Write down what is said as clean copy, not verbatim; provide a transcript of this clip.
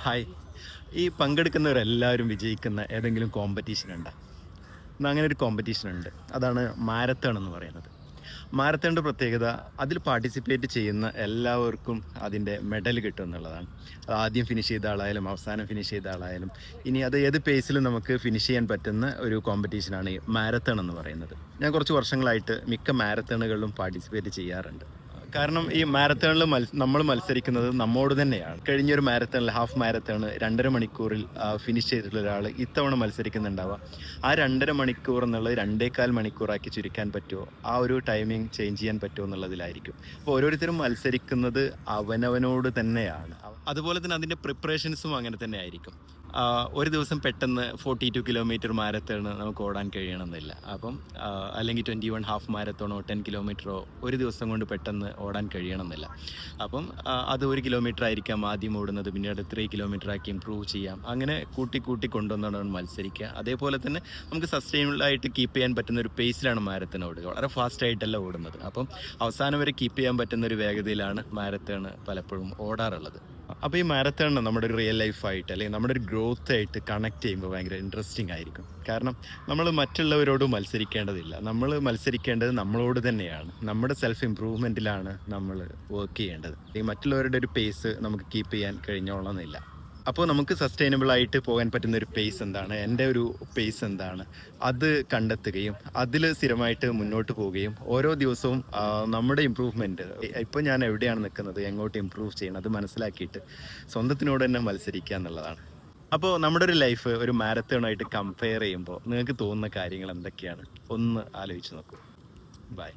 Hi. ഈ പങ്കെടുക്കുന്നവരെല്ലാവരും വിജയിക്കുന്ന ഏതെങ്കിലും കോമ്പറ്റീഷൻ ഉണ്ടോ? ഇന്ന് അങ്ങനെ ഒരു കോമ്പറ്റീഷൻ ഉണ്ട്. അതാണ് മാരത്തൺ എന്ന് പറയുന്നത്. മാരത്തണിൻ്റെ പ്രത്യേകത അതിൽ പാർട്ടിസിപ്പേറ്റ് ചെയ്യുന്ന എല്ലാവർക്കും അതിൻ്റെ മെഡൽ കിട്ടും എന്നുള്ളതാണ്. അത് ആദ്യം ഫിനിഷ് ചെയ്ത ആളായാലും അവസാനം ഫിനിഷ് ചെയ്ത ആളായാലും ഇനി അത് ഏത് പേസിലും നമുക്ക് ഫിനിഷ് ചെയ്യാൻ പറ്റുന്ന ഒരു കോമ്പറ്റീഷനാണ് ഈ മാരത്തൺ എന്ന് പറയുന്നത്. ഞാൻ കുറച്ച് വർഷങ്ങളായിട്ട് മിക്ക മാരത്തണുകളിലും പാർട്ടിസിപ്പേറ്റ് ചെയ്യാറുണ്ട്. കാരണം ഈ മാരത്തണിൽ നമ്മൾ മത്സരിക്കുന്നത് നമ്മോട് തന്നെയാണ്. കഴിഞ്ഞൊരു മാരത്തണിൽ ഹാഫ് മാരത്തൺ 2.5 മണിക്കൂറിൽ ഫിനിഷ് ചെയ്തിട്ടുള്ള ഒരാൾ ഇത്തവണ മത്സരിക്കുന്നുണ്ടാവുക. ആ 2.5 മണിക്കൂർ എന്നുള്ളത് 2.25 മണിക്കൂറാക്കി ചുരുക്കാൻ പറ്റുമോ, ആ ഒരു ടൈമിംഗ് ചേഞ്ച് ചെയ്യാൻ പറ്റുമോ എന്നുള്ളതിലായിരിക്കും. അപ്പോൾ ഓരോരുത്തരും മത്സരിക്കുന്നത് അവനവനോട് തന്നെയാണ്. അതുപോലെ തന്നെ അതിൻ്റെ പ്രിപ്പറേഷൻസും അങ്ങനെ തന്നെ ആയിരിക്കും. ഒരു ദിവസം പെട്ടെന്ന് 42 കിലോമീറ്റർ മാരത്തൺ നമുക്ക് ഓടാൻ കഴിയണമെന്നില്ല. അപ്പം അല്ലെങ്കിൽ 21 ഹാഫ് മാരത്തോണോ 10 കിലോമീറ്ററോ ഒരു ദിവസം കൊണ്ട് പെട്ടെന്ന് ഓടാൻ കഴിയണമെന്നില്ല. അപ്പം അത് 1 കിലോമീറ്റർ ആയിരിക്കാം ആദ്യം ഓടുന്നത്, പിന്നീട് 3 കിലോമീറ്റർ ആക്കി ഇമ്പ്രൂവ് ചെയ്യാം. അങ്ങനെ കൂട്ടി കൂട്ടി കൊണ്ടുവന്നാണ് മത്സരിക്കുക. അതേപോലെ തന്നെ നമുക്ക് സസ്റ്റൈനബിൾ ആയിട്ട് കീപ്പ് ചെയ്യാൻ പറ്റുന്ന ഒരു പേസിലാണ് മാരത്തൺ ഓടുക. വളരെ ഫാസ്റ്റ് ആയിട്ടല്ല ഓടുന്നത്. അപ്പം അവസാനം വരെ കീപ്പ് ചെയ്യാൻ പറ്റുന്ന ഒരു വേഗതയിലാണ് മാരത്തൺ പലപ്പോഴും ഓടാറുള്ളത്. അപ്പോൾ ഈ മാരത്തൺ നമ്മുടെ ഒരു റിയൽ ലൈഫായിട്ട് അല്ലെങ്കിൽ നമ്മുടെ ഒരു ഗ്രോത്ത് ആയിട്ട് കണക്ട് ചെയ്യുമ്പോൾ ഭയങ്കര ഇൻട്രസ്റ്റിംഗ് ആയിരിക്കും. കാരണം നമ്മൾ മറ്റുള്ളവരോട് മത്സരിക്കേണ്ടതില്ല. നമ്മൾ മത്സരിക്കേണ്ടത് നമ്മളോട് തന്നെയാണ്. നമ്മുടെ സെൽഫ് ഇമ്പ്രൂവ്മെൻറ്റിലാണ് നമ്മൾ വർക്ക് ചെയ്യേണ്ടത്. ഈ മറ്റുള്ളവരുടെ ഒരു പേസ് നമുക്ക് കീപ്പ് ചെയ്യാൻ കഴിഞ്ഞോളണമെന്നില്ല. അപ്പോൾ നമുക്ക് സസ്റ്റൈനബിൾ ആയിട്ട് പോകാൻ പറ്റുന്ന ഒരു പേസ് എന്താണ്, എൻ്റെ ഒരു പേസ് എന്താണ്, അത് കണ്ടെത്തുകയും അതിൽ സ്ഥിരമായിട്ട് മുന്നോട്ട് പോവുകയും ഓരോ ദിവസവും നമ്മുടെ ഇമ്പ്രൂവ്മെൻറ്റ്, ഇപ്പോൾ ഞാൻ എവിടെയാണ് നിൽക്കുന്നത്, എങ്ങോട്ട് ഇമ്പ്രൂവ് ചെയ്യണം, അത് മനസ്സിലാക്കിയിട്ട് സ്വന്തത്തിനോട് തന്നെ മത്സരിക്കുക എന്നുള്ളതാണ്. അപ്പോൾ നമ്മുടെ ഒരു ലൈഫ് ഒരു മാരത്തോണായിട്ട് കമ്പയർ ചെയ്യുമ്പോൾ നിങ്ങൾക്ക് തോന്നുന്ന കാര്യങ്ങൾ എന്തൊക്കെയാണ്? ഒന്ന് ആലോചിച്ച് നോക്കൂ. ബൈ.